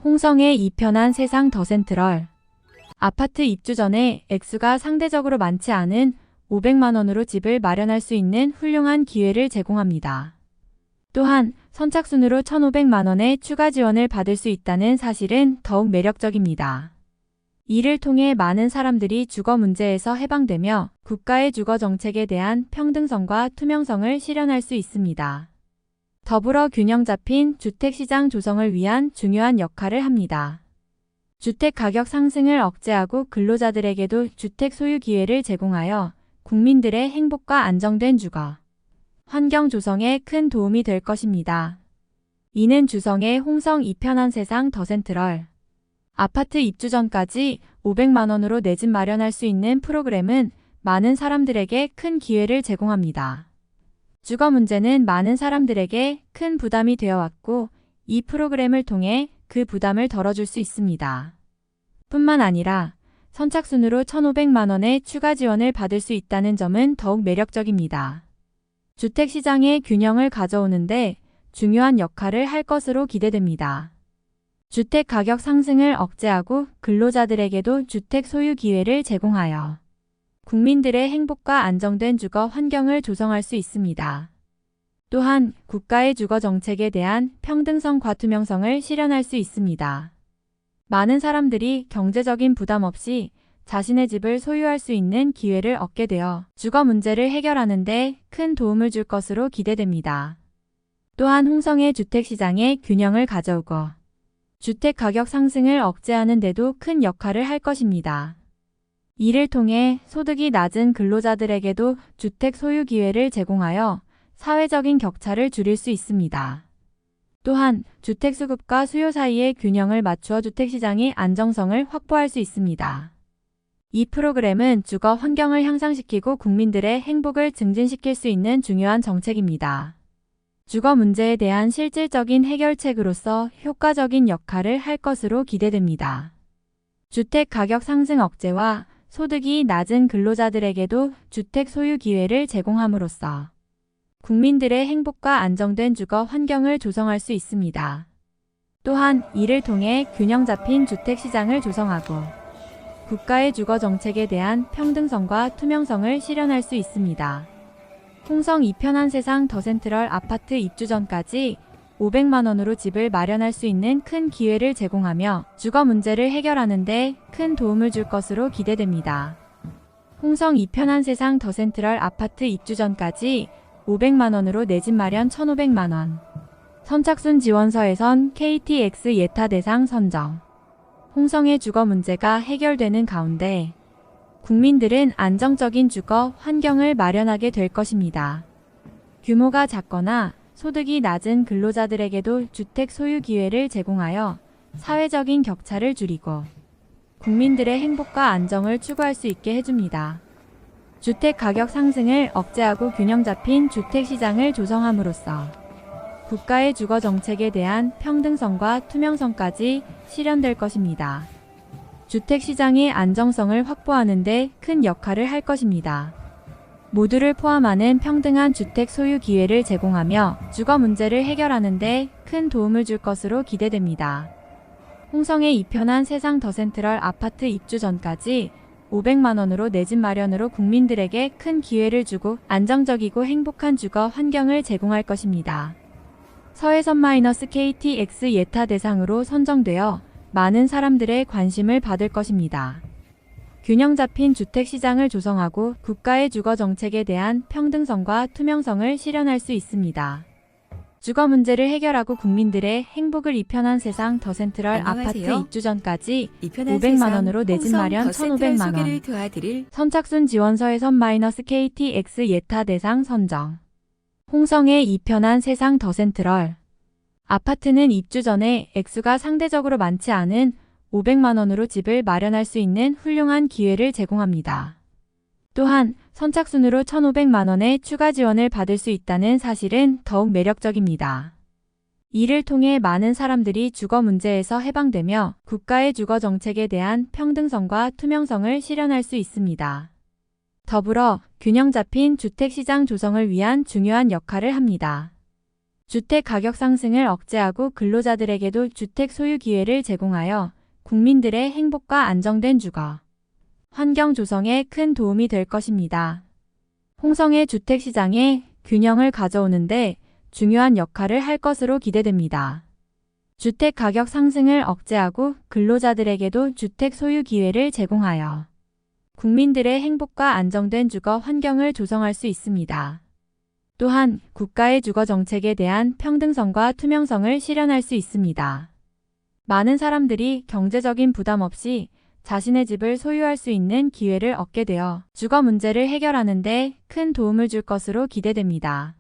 홍성의 이 편한 세상 더 센트럴. 아파트 입주 전에 액수가 상대적으로 많지 않은 500만 원으로 집을 마련할 수 있는 훌륭한 기회를 제공합니다. 또한 선착순으로 1,500만 원의 추가 지원을 받을 수 있다는 사실은 더욱 매력적입니다. 이를 통해 많은 사람들이 주거 문제에서 해방되며 국가의 주거 정책에 대한 평등성과 투명성을 실현할 수 있습니다. 더불어 균형 잡힌 주택시장 조성을 위한 중요한 역할을 합니다. 주택 가격 상승을 억제하고 근로자들에게도 주택 소유 기회를 제공하여 국민들의 행복과 안정된 주거 환경 조성에 큰 도움이 될 것입니다. 이는 주성의 홍성 이 편한 세상 더 센트럴. 아파트 입주 전까지 500만 원으로 내 집 마련할 수 있는 프로그램은 많은 사람들에게 큰 기회를 제공합니다. 주거 문제는 많은 사람들에게 큰 부담이 되어 왔고 이 프로그램을 통해 그 부담을 덜어줄 수 있습니다. 뿐만 아니라 선착순으로 1,500만 원의 추가 지원을 받을 수 있다는 점은 더욱 매력적입니다. 주택시장의 균형을 가져오는데 중요한 역할을 할 것으로 기대됩니다. 주택 가격 상승을 억제하고 근로자들에게도 주택 소유 기회를 제공하여 국민들의 행복과 안정된 주거 환경을 조성할 수 있습니다. 또한 국가의 주거 정책에 대한 평등성과 투명성을 실현할 수 있습니다. 많은 사람들이 경제적인 부담 없이 자신의 집을 소유할 수 있는 기회를 얻게 되어 주거 문제를 해결하는 데 큰 도움을 줄 것으로 기대됩니다. 또한 홍성의 주택시장의 균형을 가져오고 주택 가격 상승을 억제하는 데도 큰 역할을 할 것입니다. 이를 통해 소득이 낮은 근로자들에게도 주택 소유 기회를 제공하여 사회적인 격차를 줄일 수 있습니다. 또한 주택 수급과 수요 사이의 균형을 맞추어 주택시장의 안정성을 확보할 수 있습니다. 이 프로그램은 주거 환경을 향상시키고 국민들의 행복을 증진시킬 수 있는 중요한 정책입니다. 주거 문제에 대한 실질적인 해결책으로서 효과적인 역할을 할 것으로 기대됩니다. 주택 가격 상승 억제와 소득이 낮은 근로자들에게도 주택 소유 기회를 제공함으로써 국민들의 행복과 안정된 주거 환경을 조성할 수 있습니다. 또한 이를 통해 균형 잡힌 주택시장을 조성하고 국가의 주거 정책에 대한 평등성과 투명성을 실현할 수 있습니다. 홍성 이 편한 세상 더 센트럴 아파트 입주 전까지 500만 원으로 집을 마련할 수 있는 큰 기회를 제공하며 주거 문제를 해결하는 데 큰 도움을 줄 것으로 기대됩니다. 홍성 이 편한 세상 더 센트럴 아파트 입주 전까지 500만 원으로 내 집 마련 1,500만 원. 선착순 지원서에선 KTX 예타 대상 선정. 홍성의 주거 문제가 해결되는 가운데 국민들은 안정적인 주거 환경을 마련하게 될 것입니다. 규모가 작거나 소득이 낮은 근로자들에게도 주택 소유 기회를 제공하여 사회적인 격차를 줄이고 국민들의 행복과 안정을 추구할 수 있게 해줍니다. 주택 가격 상승을 억제하고 균형 잡힌 주택시장을 조성함으로써 국가의 주거 정책에 대한 평등성과 투명성까지 실현될 것입니다. 주택시장의 안정성을 확보하는 데 큰 역할을 할 것입니다. 모두를 포함하는 평등한 주택 소유 기회를 제공하며 주거 문제를 해결하는 데 큰 도움을 줄 것으로 기대됩니다. 홍성의 이 편한 세상 더 센트럴 아파트 입주 전까지 500만 원으로 내 집 마련으로 국민들에게 큰 기회를 주고 안정적이고 행복한 주거 환경을 제공할 것입니다. 서해선 KTX 예타 대상으로 선정되어 많은 사람들의 관심을 받을 것입니다. 균형 잡힌 주택시장을 조성하고 국가의 주거 정책에 대한 평등성과 투명성을 실현할 수 있습니다. 주거 문제를 해결하고 국민들의 행복을 이 편한 세상 더 센트럴 안녕하세요. 아파트 입주 전까지 이 편한 500만 원으로 내 집 홍성 마련 더 센트럴 1,500만 소개를 원. 도와드릴 선착순 지원서에선 KTX 예타 대상 선정. 홍성의 이 편한 세상 더 센트럴. 아파트는 입주 전에 액수가 상대적으로 많지 않은 500만 원으로 집을 마련할 수 있는 훌륭한 기회를 제공합니다. 또한 선착순으로 1,500만 원의 추가 지원을 받을 수 있다는 사실은 더욱 매력적입니다. 이를 통해 많은 사람들이 주거 문제에서 해방되며 국가의 주거 정책에 대한 평등성과 투명성을 실현할 수 있습니다. 더불어 균형 잡힌 주택시장 조성을 위한 중요한 역할을 합니다. 주택 가격 상승을 억제하고 근로자들에게도 주택 소유 기회를 제공하여 국민들의 행복과 안정된 주거 환경 조성에 큰 도움이 될 것입니다. 홍성의 주택시장에 균형을 가져오는데 중요한 역할을 할 것으로 기대됩니다. 주택 가격 상승을 억제하고 근로자들에게도 주택 소유 기회를 제공하여 국민들의 행복과 안정된 주거 환경을 조성할 수 있습니다. 또한 국가의 주거 정책에 대한 평등성과 투명성을 실현할 수 있습니다. 많은 사람들이 경제적인 부담 없이 자신의 집을 소유할 수 있는 기회를 얻게 되어 주거 문제를 해결하는 데 큰 도움을 줄 것으로 기대됩니다.